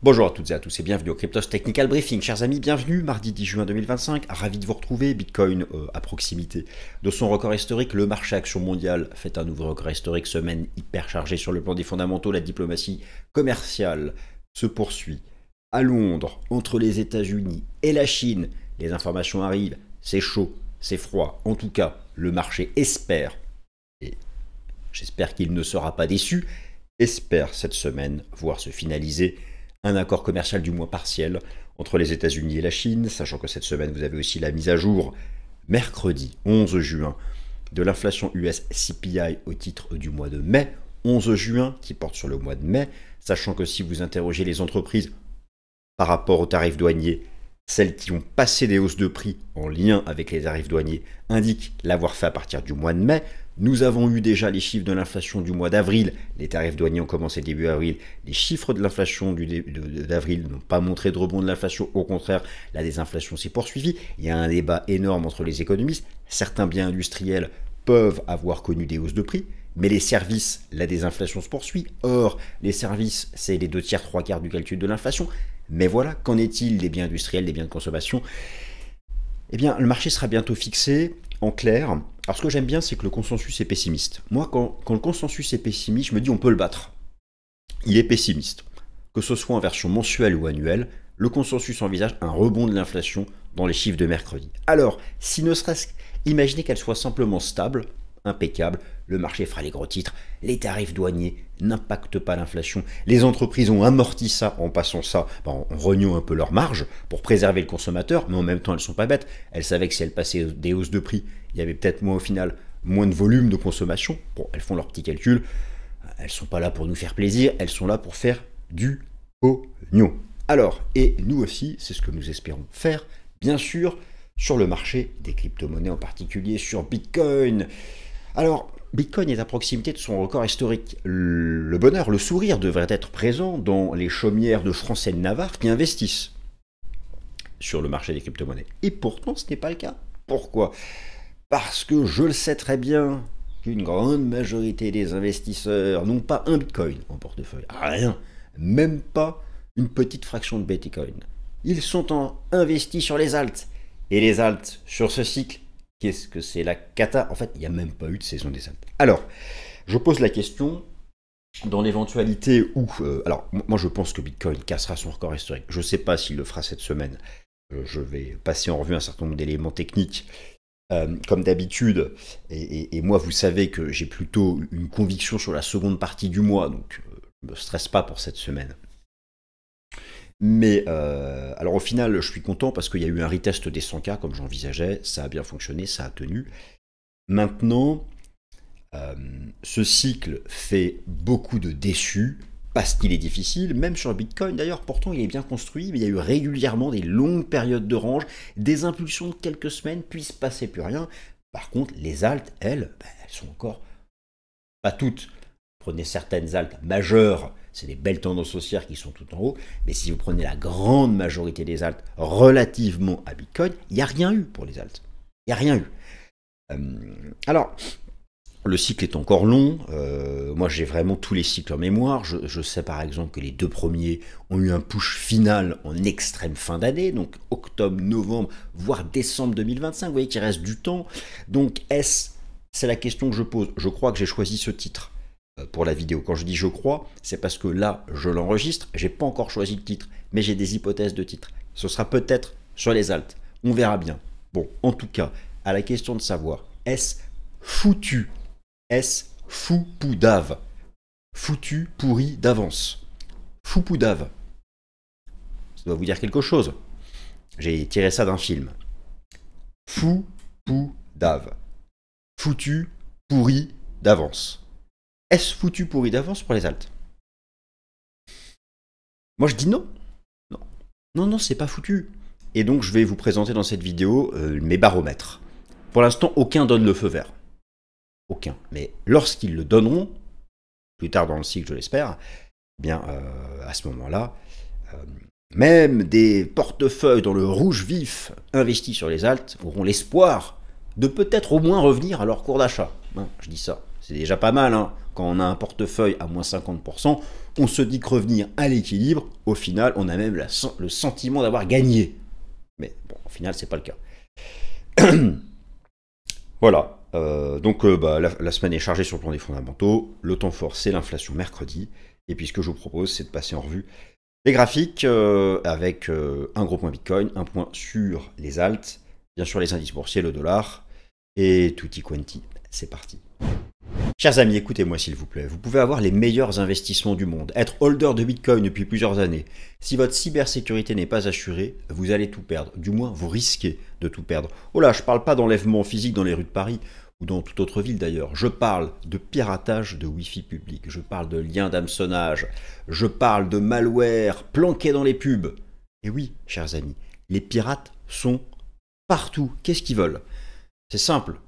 Bonjour à toutes et à tous et bienvenue au Cryptos Technical Briefing. Chers amis, bienvenue, mardi 10 juin 2025, ravi de vous retrouver, Bitcoin à proximité de son record historique, le marché action mondial fait un nouveau record historique, semaine hyper chargée sur le plan des fondamentaux, la diplomatie commerciale se poursuit. À Londres, entre les États-Unis et la Chine, les informations arrivent, c'est chaud, c'est froid, en tout cas, le marché espère, et j'espère qu'il ne sera pas déçu, espère cette semaine voir se finaliser un accord commercial du moins partiel entre les États-Unis et la Chine, sachant que cette semaine vous avez aussi la mise à jour mercredi 11 juin de l'inflation US CPI au titre du mois de mai, 11 juin qui porte sur le mois de mai, sachant que si vous interrogez les entreprises par rapport aux tarifs douaniers, celles qui ont passé des hausses de prix en lien avec les tarifs douaniers indiquent l'avoir fait à partir du mois de mai. Nous avons eu déjà les chiffres de l'inflation du mois d'avril, les tarifs douaniers ont commencé début avril, les chiffres de l'inflation d'avril n'ont pas montré de rebond de l'inflation, au contraire, la désinflation s'est poursuivie, il y a un débat énorme entre les économistes, certains biens industriels peuvent avoir connu des hausses de prix, mais les services, la désinflation se poursuit, or les services c'est les 2 tiers, 3 quarts du calcul de l'inflation, mais voilà, qu'en est-il des biens industriels, des biens de consommation? Eh bien, le marché sera bientôt fixé, en clair. Alors, ce que j'aime bien, c'est que le consensus est pessimiste. Moi, quand le consensus est pessimiste, je me dis on peut le battre. Il est pessimiste. Que ce soit en version mensuelle ou annuelle, le consensus envisage un rebond de l'inflation dans les chiffres de mercredi. Alors, si ne serait-ce imaginez qu'elle soit simplement stable, impeccable, le marché fera les gros titres, les tarifs douaniers n'impactent pas l'inflation, les entreprises ont amorti ça en passant ça, en rognant un peu leur marge pour préserver le consommateur, mais en même temps elles sont pas bêtes, elles savaient que si elles passaient des hausses de prix, il y avait peut-être moins au final, moins de volume de consommation, bon elles font leurs petits calculs, elles sont pas là pour nous faire plaisir, elles sont là pour faire du pognon. Alors, et nous aussi, c'est ce que nous espérons faire, bien sûr, sur le marché des crypto-monnaies en particulier, sur Bitcoin. Alors, Bitcoin est à proximité de son record historique. Le bonheur, le sourire devrait être présent dans les chaumières de France et de Navarre qui investissent sur le marché des crypto-monnaies. Et pourtant, ce n'est pas le cas. Pourquoi? Parce que je le sais très bien qu'une grande majorité des investisseurs n'ont pas un Bitcoin en portefeuille. Rien. Même pas une petite fraction de Bitcoin. Ils sont investis sur les alts. Et les alts, sur ce cycle, qu'est-ce que c'est la cata? En fait, il n'y a même pas eu de saison des alts. Alors, je pose la question, dans l'éventualité où... alors, moi je pense que Bitcoin cassera son record historique. Je ne sais pas s'il le fera cette semaine. Je vais passer en revue un certain nombre d'éléments techniques, comme d'habitude. Et moi, vous savez que j'ai plutôt une conviction sur la seconde partie du mois, donc je ne me stresse pas pour cette semaine. Mais alors au final, je suis content parce qu'il y a eu un retest des 100K comme j'envisageais, ça a bien fonctionné, ça a tenu. Maintenant, ce cycle fait beaucoup de déçus parce qu'il est difficile, même sur Bitcoin d'ailleurs, pourtant il est bien construit, mais il y a eu régulièrement des longues périodes de range, des impulsions de quelques semaines, puis il se passait plus rien. Par contre, les altes, elles sont encore pas toutes. Prenez certaines altes majeures, c'est des belles tendances haussières qui sont tout en haut, mais si vous prenez la grande majorité des altes relativement à Bitcoin, il n'y a rien eu pour les altes. Il n'y a rien eu. Alors, le cycle est encore long. Moi, j'ai vraiment tous les cycles en mémoire. Je sais par exemple que les 2 premiers ont eu un push final en extrême fin d'année, donc octobre, novembre, voire décembre 2025. Vous voyez qu'il reste du temps. Donc, c'est la question que je pose. Je crois que j'ai choisi ce titre pour la vidéo. Quand je dis je crois, c'est parce que là, je l'enregistre, j'ai pas encore choisi le titre, mais j'ai des hypothèses de titre. Ce sera peut-être sur les altes, on verra bien. Bon, en tout cas, à la question de savoir, est-ce foutu? Est-ce foupoudave? Foutu, pourri d'avance. Foupoudave. Ça doit vous dire quelque chose. J'ai tiré ça d'un film. Foupoudave. Foutu, pourri d'avance. Est-ce foutu pourri d'avance pour les altes? Moi je dis non. Non, c'est pas foutu. Et donc je vais vous présenter dans cette vidéo mes baromètres. Pour l'instant, aucun donne le feu vert. Aucun. Mais lorsqu'ils le donneront, plus tard dans le cycle je l'espère, eh bien à ce moment-là, même des portefeuilles dans le rouge vif investis sur les altes auront l'espoir de peut-être au moins revenir à leur cours d'achat. Hein, je dis ça. c'est déjà pas mal, hein. Quand on a un portefeuille à moins 50%, on se dit que revenir à l'équilibre, au final, on a même le sentiment d'avoir gagné. Mais bon, au final, c'est pas le cas. Voilà. Donc la semaine est chargée sur le plan des fondamentaux. Le temps fort, c'est l'inflation mercredi. Et puis ce que je vous propose, c'est de passer en revue les graphiques avec un gros point Bitcoin, un point sur les alts, bien sûr les indices boursiers, le dollar et tutti quanti. C'est parti. Chers amis, écoutez-moi s'il vous plaît. Vous pouvez avoir les meilleurs investissements du monde, être holder de Bitcoin depuis plusieurs années. Si votre cybersécurité n'est pas assurée, vous allez tout perdre. Du moins, vous risquez de tout perdre. Oh là, je parle pas d'enlèvement physique dans les rues de Paris, ou dans toute autre ville d'ailleurs. Je parle de piratage de Wi-Fi public, je parle de liens d'hameçonnage, je parle de malware planqué dans les pubs. Et oui, chers amis, les pirates sont partout. Qu'est-ce qu'ils veulent? C'est simple.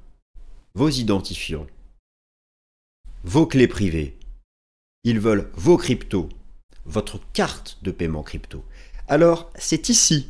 Vos identifiants, vos clés privées, ils veulent vos cryptos, votre carte de paiement crypto. Alors, c'est ici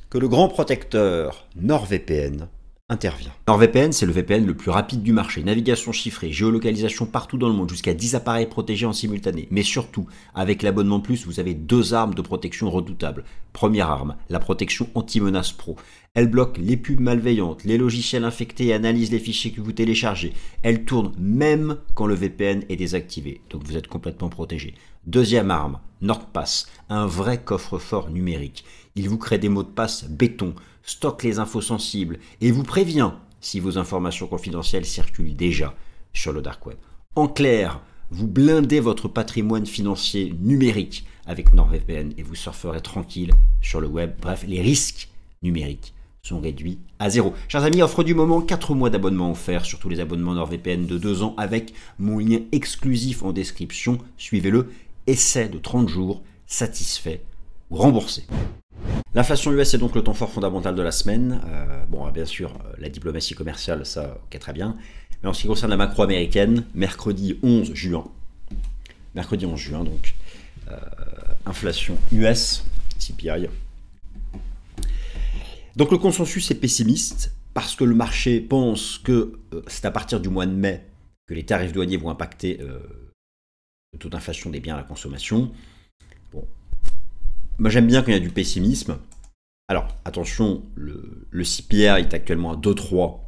que le grand protecteur NordVPN intervient. NordVPN, c'est le VPN le plus rapide du marché. Navigation chiffrée, géolocalisation partout dans le monde, jusqu'à 10 appareils protégés en simultané. Mais surtout, avec l'abonnement plus, vous avez 2 armes de protection redoutables. Première arme, la protection anti-menace pro. Elle bloque les pubs malveillantes, les logiciels infectés et analyse les fichiers que vous téléchargez. Elle tourne même quand le VPN est désactivé, donc vous êtes complètement protégé. Deuxième arme, NordPass, un vrai coffre-fort numérique. Il vous crée des mots de passe béton, stocke les infos sensibles et vous prévient si vos informations confidentielles circulent déjà sur le dark web. En clair, vous blindez votre patrimoine financier numérique avec NordVPN et vous surferez tranquille sur le web. Bref, les risques numériques sont réduits à 0. Chers amis, offre du moment, 4 mois d'abonnement offerts sur tous les abonnements NordVPN de 2 ans avec mon lien exclusif en description. Suivez-le. Essai de 30 jours, satisfait ou remboursé. L'inflation US est donc le temps fort fondamental de la semaine. Bien sûr, la diplomatie commerciale, ça, ok, très bien. Mais en ce qui concerne la macro américaine, mercredi 11 juin, donc, inflation US, CPI. Donc le consensus est pessimiste parce que le marché pense que c'est à partir du mois de mai que les tarifs douaniers vont impacter le taux d'inflation des biens à la consommation. Bon. Moi j'aime bien quand il y a du pessimisme. Alors attention, le CPI est actuellement à 2,3,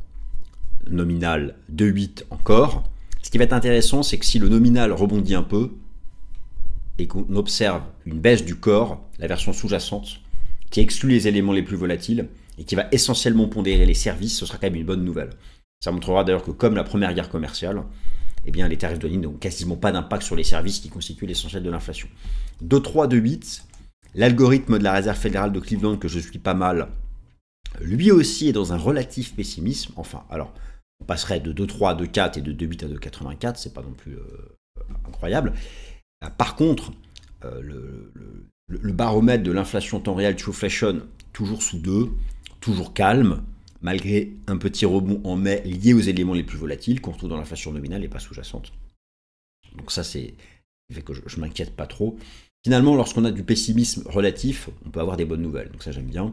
nominal 2,8 encore. Ce qui va être intéressant, c'est que si le nominal rebondit un peu et qu'on observe une baisse du corps, la version sous-jacente, qui exclut les éléments les plus volatiles et qui va essentiellement pondérer les services, ce sera quand même une bonne nouvelle. Ça montrera d'ailleurs que comme la première guerre commerciale, eh bien, les tarifs douaniers n'ont quasiment pas d'impact sur les services qui constituent l'essentiel de l'inflation. 2,3, 2,8, l'algorithme de la Réserve fédérale de Cleveland, que je suis pas mal, lui aussi est dans un relatif pessimisme. Enfin, alors, on passerait de 2,3 à 2,4 et de 2,8 à 2,84, c'est pas non plus incroyable. Par contre, le baromètre de l'inflation temps réel, Trueflation, toujours sous 2, toujours calme, malgré un petit rebond en mai lié aux éléments les plus volatiles, qu'on retrouve dans l'inflation nominale et pas sous-jacente. Donc ça, c'est fait que je ne m'inquiète pas trop. Finalement, lorsqu'on a du pessimisme relatif, on peut avoir des bonnes nouvelles, donc ça j'aime bien.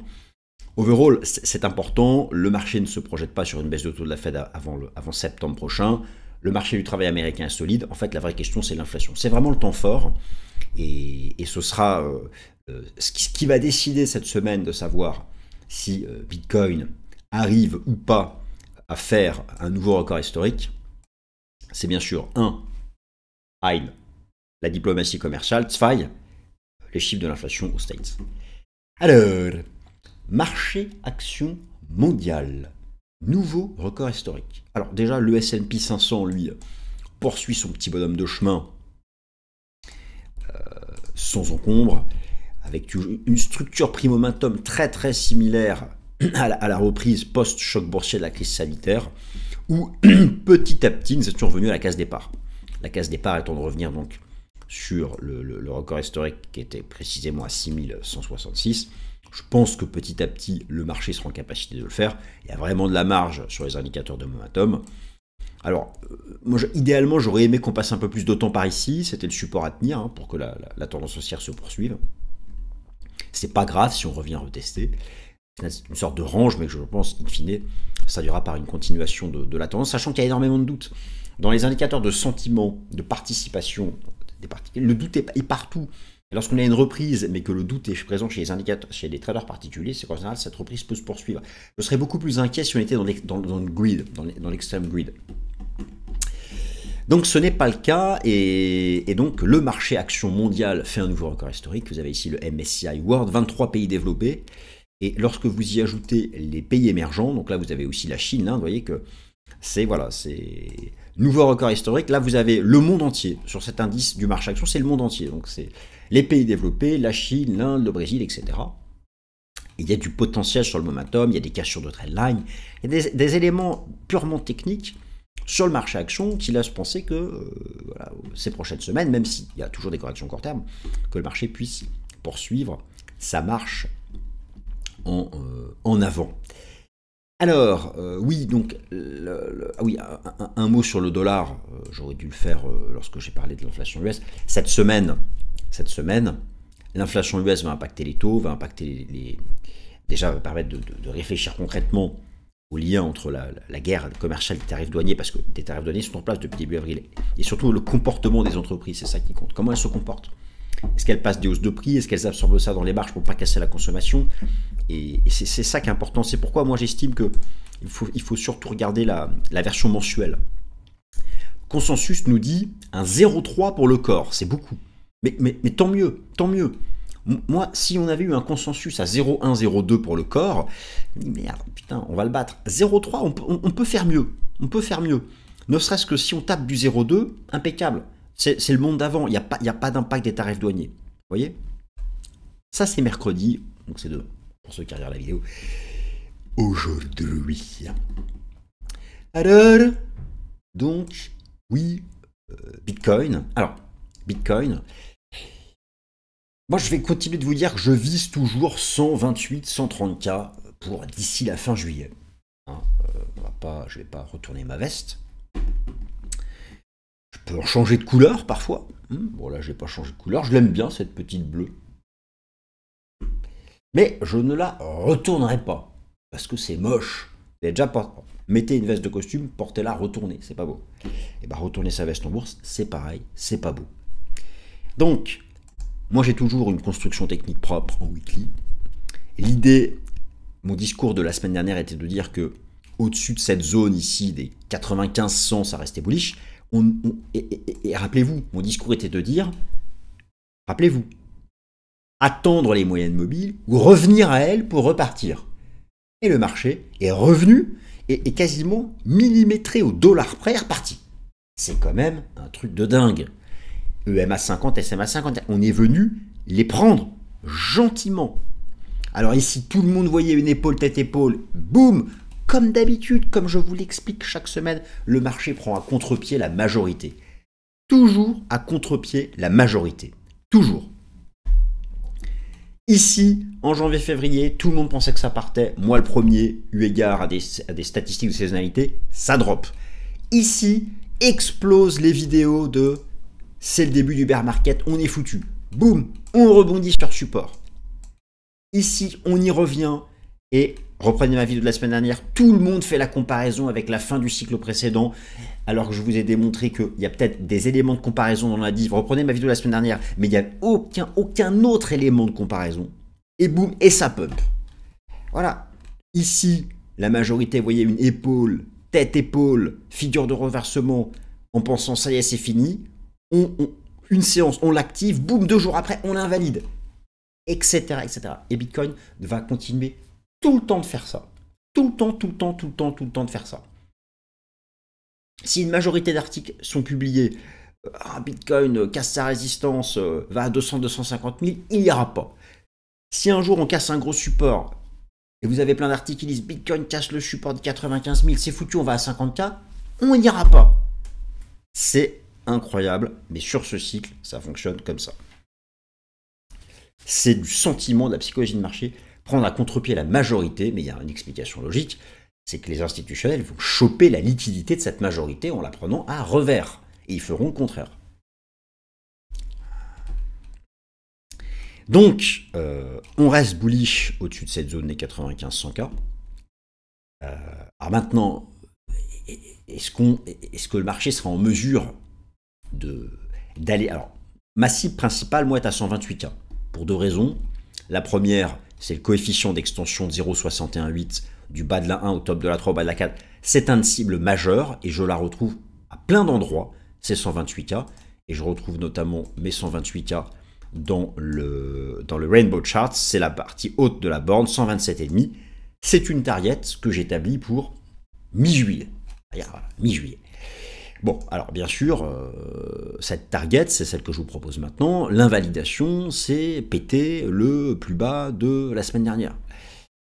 Overall, c'est important, le marché ne se projette pas sur une baisse de taux de la Fed avant septembre prochain, le marché du travail américain est solide, en fait la vraie question c'est l'inflation. C'est vraiment le temps fort, et ce sera ce qui va décider cette semaine de savoir si Bitcoin arrive ou pas à faire un nouveau record historique. C'est bien sûr 1. La diplomatie commerciale, 2. Les chiffres de l'inflation aux States. Alors, marché action mondial, nouveau record historique. Alors déjà, le S&P 500, lui, poursuit son petit bonhomme de chemin sans encombre, avec une structure prix momentum très très similaire à la reprise post-choc boursier de la crise sanitaire, où petit à petit, nous étions revenus à la case départ. La case départ étant de revenir donc sur le record historique qui était précisément à 6166. Je pense que petit à petit, le marché sera en capacité de le faire. Il y a vraiment de la marge sur les indicateurs de momentum. Alors, moi, idéalement, j'aurais aimé qu'on passe un peu plus de temps par ici. C'était le support à tenir pour que la tendance haussière se poursuive. C'est pas grave si on revient retester. C'est une sorte de range, mais je pense, in fine, ça durera par une continuation de la tendance, sachant qu'il y a énormément de doutes. dans les indicateurs de sentiment, de participation des particuliers, le doute est partout. Lorsqu'on a une reprise, mais que le doute est présent chez les indicateurs, chez les traders particuliers, c'est qu'en général, cette reprise peut se poursuivre. Je serais beaucoup plus inquiet si on était dans le grid, dans l'extrême grid. Donc ce n'est pas le cas, et donc le marché action mondial fait un nouveau record historique. Vous avez ici le MSCI World, 23 pays développés, et lorsque vous y ajoutez les pays émergents, donc là vous avez aussi la Chine, hein, vous voyez que c'est nouveau record historique. Là vous avez le monde entier, sur cet indice du marché action, c'est le monde entier, donc c'est les pays développés, la Chine, l'Inde, le Brésil, etc. Il y a du potentiel sur le momentum, il y a des cassures de trendline, il y a des éléments purement techniques sur le marché action qui laissent penser que voilà, ces prochaines semaines, même s'il y a toujours des corrections court terme, que le marché puisse poursuivre sa marche en avant. Alors, oui, donc, un mot sur le dollar, j'aurais dû le faire lorsque j'ai parlé de l'inflation US. Cette semaine, l'inflation US va impacter les taux, va impacter déjà va permettre de réfléchir concrètement au lien entre la guerre commerciale et les tarifs douaniers, parce que des tarifs douaniers sont en place depuis début avril, et surtout le comportement des entreprises, c'est ça qui compte. Comment elles se comportent? Est-ce qu'elles passent des hausses de prix? Est-ce qu'elles absorbent ça dans les marges pour ne pas casser la consommation? Et c'est ça qui est important. C'est pourquoi moi j'estime qu'il faut surtout regarder la version mensuelle. Consensus nous dit un 0,3 pour le corps, c'est beaucoup. Mais tant mieux, tant mieux. Moi, si on avait eu un consensus à 0,1, 0,2 pour le corps, merde, putain, on va le battre. 0,3, on peut faire mieux. On peut faire mieux. Ne serait-ce que si on tape du 0,2, impeccable. C'est le monde d'avant. Il n'y a pas d'impact des tarifs douaniers. Vous voyez? Ça, c'est mercredi. Donc, c'est pour ceux qui regardent la vidéo. Aujourd'hui. Alors, donc, oui, Bitcoin. Alors, Bitcoin. Moi, je vais continuer de vous dire que je vise toujours 128, 130K pour d'ici la fin juillet. Hein, je ne vais pas retourner ma veste. Je peux en changer de couleur parfois. Bon, là, je n'ai pas changé de couleur. Je l'aime bien, cette petite bleue. Mais je ne la retournerai pas. Parce que c'est moche. Vous avez déjà pas. Mettez une veste de costume, portez-la, retournez. C'est pas beau. Et bien, retourner sa veste en bourse, c'est pareil. C'est pas beau. Donc, moi, j'ai toujours une construction technique propre en weekly. L'idée, mon discours de la semaine dernière était de dire que au-dessus de cette zone ici, des 95-100, ça restait bullish. Et rappelez-vous, mon discours était de dire, rappelez-vous, attendre les moyennes mobiles ou revenir à elles pour repartir. Et le marché est revenu et quasiment millimétré au dollar près reparti. C'est quand même un truc de dingue. EMA 50, SMA 50, on est venu les prendre gentiment. Alors ici, tout le monde voyait une épaule, tête-épaule, boum, comme d'habitude, comme je vous l'explique chaque semaine, le marché prend à contre-pied la majorité. Toujours à contre-pied la majorité. Toujours. Ici, en janvier-février, tout le monde pensait que ça partait. Moi, le premier, eu égard à des statistiques de saisonnalité, ça drop. Ici, explosent les vidéos de « c'est le début du bear market, on est foutu ». Boum, on rebondit sur support. Ici, on y revient et reprenez ma vidéo de la semaine dernière, tout le monde fait la comparaison avec la fin du cycle précédent, alors que je vous ai démontré qu'il y a peut-être des éléments de comparaison dans la div. Reprenez ma vidéo de la semaine dernière, mais il n'y a aucun autre élément de comparaison. Et boum, et ça pump. Voilà. Ici, la majorité, vous voyez, une épaule, tête-épaule, figure de reversement, en pensant ça y est, c'est fini. Une séance, on l'active, boum, 2 jours après, on l'invalide, etc., etc. Et Bitcoin va continuer tout le temps de faire ça. Tout le temps de faire ça. Si une majorité d'articles sont publiés, Bitcoin casse sa résistance, va à 200, 250 000, il n'y aura pas. Si un jour on casse un gros support, et vous avez plein d'articles qui disent Bitcoin casse le support de 95 000, c'est foutu, on va à 50K, on n'y ira pas. C'est incroyable, mais sur ce cycle, ça fonctionne comme ça. C'est du sentiment, de la psychologie de marché, prendre à contre-pied la majorité, mais il y a une explication logique, c'est que les institutionnels vont choper la liquidité de cette majorité en la prenant à revers, et ils feront le contraire. Donc, on reste bullish au-dessus de cette zone des 95-100K. Alors maintenant, est-ce que le marché sera en mesure d'aller... Alors, ma cible principale, moi, est à 128K, pour deux raisons. La première, c'est le coefficient d'extension de 0,618 du bas de la 1 au top de la 3 au bas de la 4. C'est une cible majeure et je la retrouve à plein d'endroits, c'est 128K. Et je retrouve notamment mes 128K dans le Rainbow Charts, c'est la partie haute de la borne, 127,5. C'est une target que j'établis pour mi-juillet. Voilà, mi-juillet. Bon, alors bien sûr, cette target, c'est celle que je vous propose maintenant. L'invalidation, c'est péter le plus bas de la semaine dernière.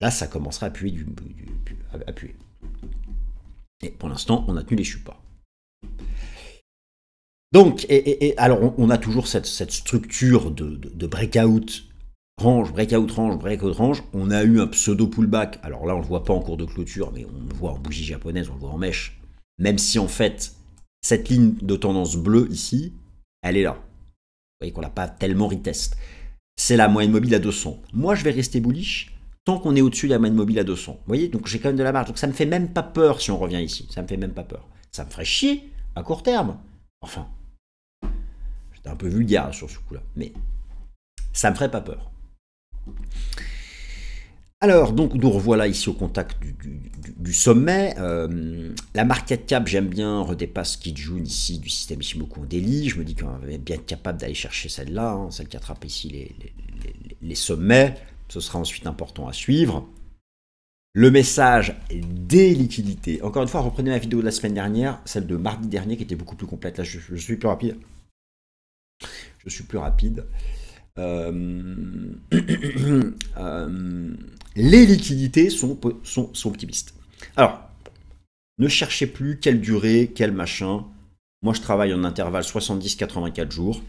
Là, ça commencera à appuyer. Et pour l'instant, on a tenu les supports. Donc, alors, on a toujours cette structure de breakout range, breakout range, breakout range. On a eu un pseudo pullback. Alors là, on ne le voit pas en cours de clôture, mais on le voit en bougie japonaise, on le voit en mèche. Même si en fait, cette ligne de tendance bleue ici, elle est là. Vous voyez qu'on l'a pas tellement retest. C'est la moyenne mobile à 200. Moi, je vais rester bullish tant qu'on est au-dessus de la moyenne mobile à 200. Vous voyez, donc j'ai quand même de la marge. Donc ça me fait même pas peur si on revient ici. Ça me fait même pas peur. Ça me ferait chier à court terme. Enfin, j'étais un peu vulgaire sur ce coup-là, mais ça me ferait pas peur. Alors, donc, nous revoilà ici au contact du sommet. La market cap, j'aime bien, redépasse Kijun ici du système Ichimoku en daily. Je me dis qu'on va bien être capable d'aller chercher celle-là, hein, celle qui attrape ici les sommets. Ce sera ensuite important à suivre. Le message des liquidités. Encore une fois, reprenez ma vidéo de la semaine dernière, celle de mardi dernier, qui était beaucoup plus complète. Là, je suis plus rapide. Les liquidités sont optimistes. Alors, ne cherchez plus quelle durée, quel machin. Moi, je travaille en intervalle 70-84 jours.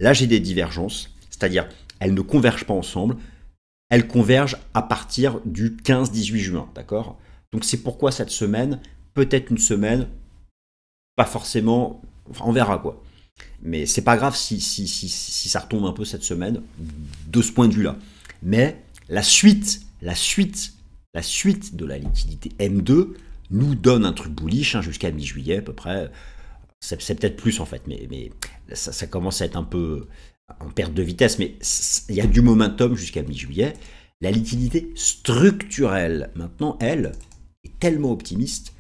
Là, j'ai des divergences, c'est-à-dire elles ne convergent pas ensemble. Elles convergent à partir du 15-18 juin, d'accord? Donc, c'est pourquoi cette semaine, peut-être une semaine, pas forcément, enfin, on verra quoi. Mais c'est pas grave si ça retombe un peu cette semaine, de ce point de vue-là. Mais la suite de la liquidité M2 nous donne un truc bullish hein, jusqu'à mi-juillet à peu près. C'est peut-être plus en fait, mais ça commence à être un peu en perte de vitesse. Mais il y a du momentum jusqu'à mi-juillet. La liquidité structurelle, maintenant, elle, est tellement optimiste.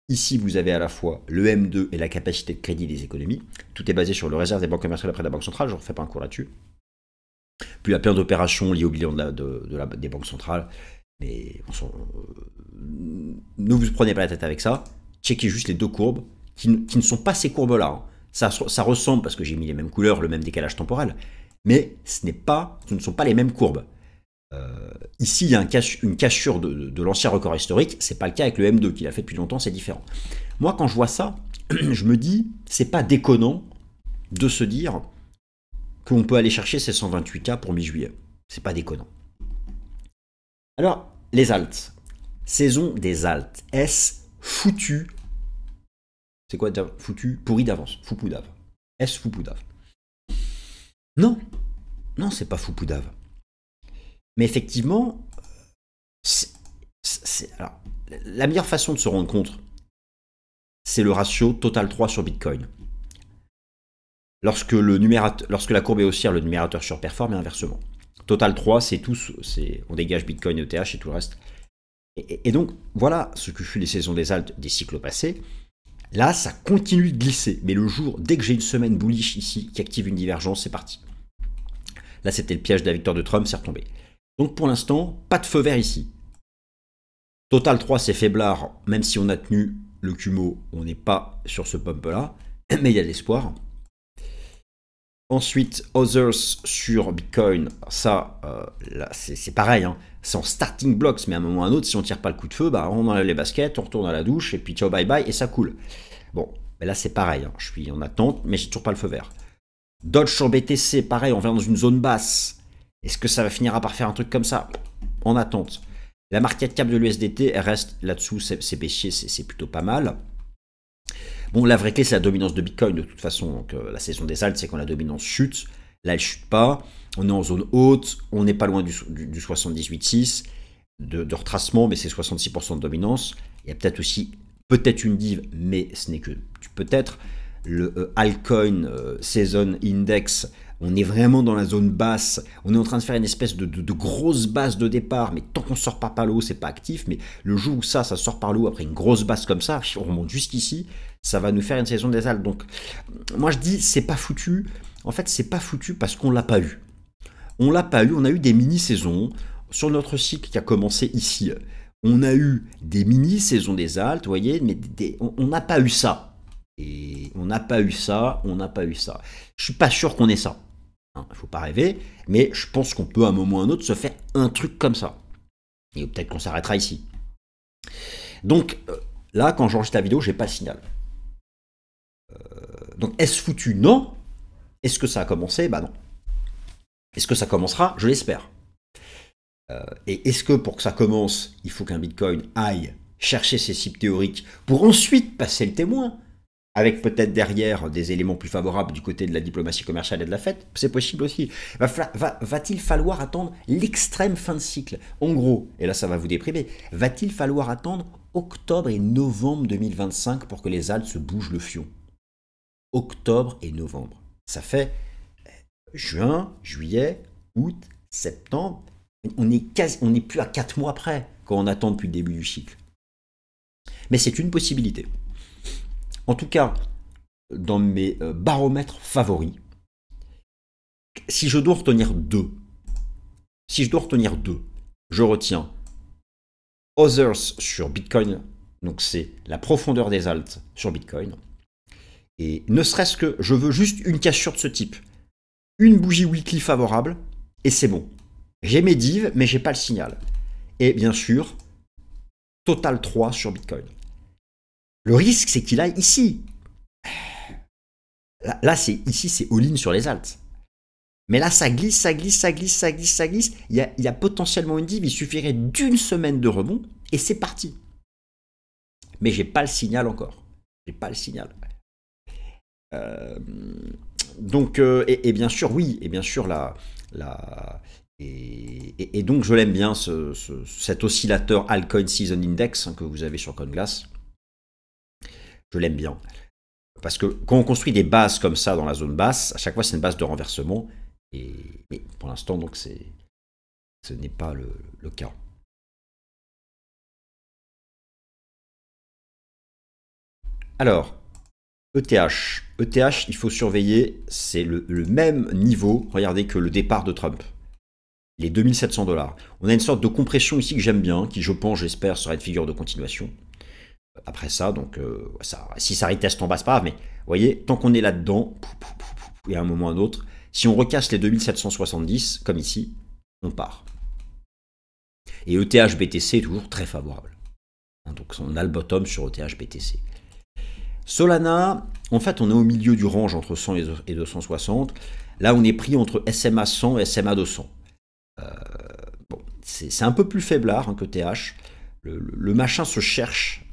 Ici, vous avez à la fois le M2 et la capacité de crédit des économies. Tout est basé sur le réserve des banques commerciales auprès de la Banque centrale. Je ne refais pas un cours là-dessus. Puis il y a plein d'opérations liées au bilan des banques centrales. Mais ne vous prenez pas la tête avec ça. Checkez juste les deux courbes qui ne sont pas ces courbes-là. Hein. Ça ressemble, parce que j'ai mis les mêmes couleurs, le même décalage temporel. Mais ce ne sont pas les mêmes courbes. Ici, il y a une cassure de l'ancien record historique. C'est pas le cas avec le M2 qu'il a fait depuis longtemps, c'est différent. Moi, quand je vois ça, je me dis, c'est pas déconnant de se dire qu'on peut aller chercher ces 128K pour mi-juillet. C'est pas déconnant. Alors, les alts. Saison des alts. Est-ce foutu? C'est quoi foutu? Pourri d'avance. Foupoudave. Est-ce foupoudave? Non. Non, c'est pas foupoudave. Mais effectivement, alors, la meilleure façon de se rendre compte, c'est le ratio total 3 sur Bitcoin. Lorsque la courbe est haussière, le numérateur surperforme et inversement. Total 3, on dégage Bitcoin, ETH et tout le reste. Et donc, voilà ce que fut les saisons des alts des cycles passés. Là, ça continue de glisser. Mais le jour, dès que j'ai une semaine bullish ici, qui active une divergence, c'est parti. Là, c'était le piège de la victoire de Trump, c'est retombé. Donc pour l'instant, pas de feu vert ici. Total 3, c'est faiblard, même si on a tenu le Kumo, on n'est pas sur ce pump-là, mais il y a de l'espoir. Ensuite, Others sur Bitcoin, ça, là, c'est pareil, hein. C'est en starting blocks, mais à un moment ou à un autre, si on ne tire pas le coup de feu, bah, on enlève les baskets, on retourne à la douche, et puis ciao, bye bye, et ça coule. Bon, mais là c'est pareil, hein. Je suis en attente, mais j'ai toujours pas le feu vert. Dodge sur BTC, pareil, on vient dans une zone basse. Est-ce que ça finira par faire un truc comme ça? En attente. La market cap de l'USDT, elle reste là-dessous, c'est baissier, c'est plutôt pas mal. Bon, la vraie clé, c'est la dominance de Bitcoin, de toute façon. Donc, la saison des alts, c'est quand la dominance chute. Là, elle chute pas. On est en zone haute. On n'est pas loin du 78,6 de retracement, mais c'est 66% de dominance. Il y a peut-être aussi peut-être une div, mais ce n'est que peut-être. Le Altcoin Season Index, on est vraiment dans la zone basse, on est en train de faire une espèce de grosse base de départ, mais tant qu'on sort pas par le haut, c'est pas actif, mais le jour où ça sort par le haut, après une grosse base comme ça, on remonte jusqu'ici, ça va nous faire une saison des altes. Donc, moi je dis, c'est pas foutu, en fait c'est pas foutu parce qu'on l'a pas eu. On l'a pas eu, on a eu des mini-saisons, sur notre cycle qui a commencé ici, on a eu des mini-saisons des altes, vous voyez, mais on n'a pas eu ça. Et on n'a pas eu ça, on n'a pas eu ça. Je suis pas sûr qu'on ait ça. Il ne faut pas rêver, mais je pense qu'on peut à un moment ou à un autre se faire un truc comme ça. Et peut-être qu'on s'arrêtera ici. Donc là, quand j'enregistre la vidéo, j'ai pas le signal. Donc est-ce foutu? Non. Est-ce que ça a commencé? Bah non. Est-ce que ça commencera? Je l'espère. Et est-ce que pour que ça commence, il faut qu'un Bitcoin aille chercher ses cibles théoriques pour ensuite passer le témoin? Avec peut-être derrière des éléments plus favorables du côté de la diplomatie commerciale et de la Fed, c'est possible aussi. Va-t-il falloir attendre l'extrême fin de cycle? En gros, et là ça va vous déprimer, va-t-il falloir attendre octobre et novembre 2025 pour que les altes se bougent le fion? Octobre et novembre. Ça fait juin, juillet, août, septembre. On n'est plus à 4 mois près quand on attend depuis le début du cycle. Mais c'est une possibilité. En tout cas, dans mes baromètres favoris, si je dois retenir deux, je retiens Others sur Bitcoin, donc c'est la profondeur des altes sur Bitcoin, et ne serait-ce que je veux juste une cassure de ce type, une bougie weekly favorable, et c'est bon. J'ai mes divs, mais j'ai pas le signal. Et bien sûr, Total 3 sur Bitcoin. Le risque, c'est qu'il aille ici. Là c'est all-in sur les alts. Mais là, ça glisse. Il y a potentiellement une div, il suffirait d'une semaine de rebond, et c'est parti. Mais j'ai pas le signal encore. J'ai pas le signal. Donc, et bien sûr, oui, et bien sûr, et donc je l'aime bien, cet oscillateur Altcoin Season Index que vous avez sur CoinGlass. Je l'aime bien. Parce que quand on construit des bases comme ça dans la zone basse, à chaque fois c'est une base de renversement. Mais pour l'instant, donc ce n'est pas le cas. Alors, ETH. ETH, il faut surveiller, c'est le même niveau, regardez, que le départ de Trump. Les 2700 $. On a une sorte de compression ici que j'aime bien, qui je pense, j'espère, sera une figure de continuation. Après ça, donc, si ça reteste en bas, c'est pas grave, mais vous voyez, tant qu'on est là-dedans, et à un moment ou à un autre, si on recasse les 2770, comme ici, on part. Et ETH BTC est toujours très favorable. Donc on a le bottom sur ETH BTC. Solana, en fait, on est au milieu du range entre 100 et 260. Là, on est pris entre SMA 100 et SMA 200. Bon, c'est un peu plus faiblard que TH. Le machin se cherche.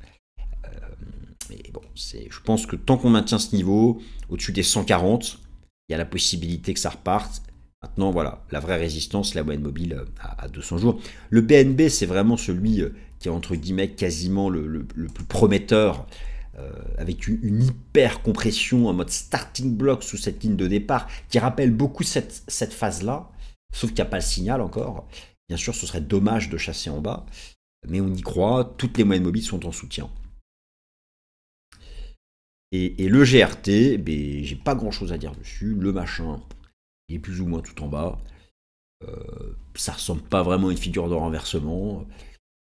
Mais bon, je pense que tant qu'on maintient ce niveau, au-dessus des 140, il y a la possibilité que ça reparte. Maintenant, voilà, la vraie résistance, la moyenne mobile à 200 jours. Le BNB, c'est vraiment celui qui est, entre guillemets, quasiment le plus prometteur, avec une hyper compression en mode starting block sous cette ligne de départ, qui rappelle beaucoup cette phase-là, sauf qu'il n'y a pas le signal encore. Bien sûr, ce serait dommage de chasser en bas, mais on y croit, toutes les moyennes mobiles sont en soutien. Et le GRT, ben, j'ai pas grand chose à dire dessus. Le machin, il est plus ou moins tout en bas. Ça ressemble pas vraiment à une figure de renversement.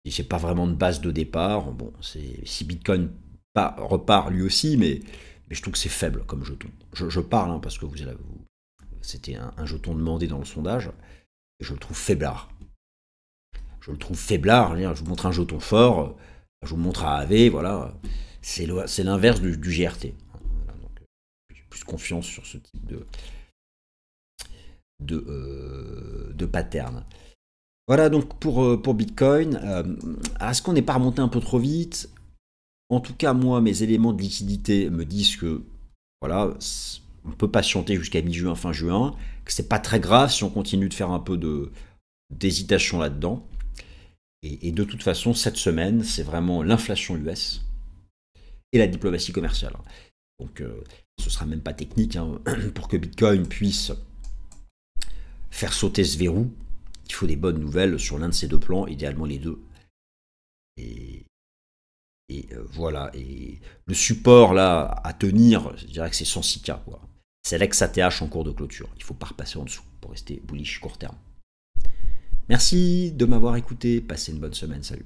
Et c'est pas vraiment de base de départ. Bon, si Bitcoin repart lui aussi, mais je trouve que c'est faible comme jeton. Je parle hein, parce que c'était un jeton demandé dans le sondage. Et je le trouve faiblard. Je le trouve faiblard. Je vous montre un jeton fort. Je vous montre à AV, voilà. C'est l'inverse du GRT. Voilà, donc, j'ai plus confiance sur ce type de pattern. Voilà donc pour Bitcoin. Est-ce qu'on n'est pas remonté un peu trop vite? En tout cas, moi, mes éléments de liquidité me disent que voilà, on peut patienter jusqu'à mi-juin, fin juin, que c'est pas très grave si on continue de faire un peu d'hésitation là-dedans. Et de toute façon, cette semaine, c'est vraiment l'inflation US. et la diplomatie commerciale. Donc ce sera même pas technique hein, pour que Bitcoin puisse faire sauter ce verrou. Il faut des bonnes nouvelles sur l'un de ces deux plans, idéalement les deux. Et voilà. Et le support là à tenir, je dirais que c'est 106K. C'est l'ex-ATH en cours de clôture. Il ne faut pas repasser en dessous pour rester bullish court terme. Merci de m'avoir écouté. Passez une bonne semaine. Salut.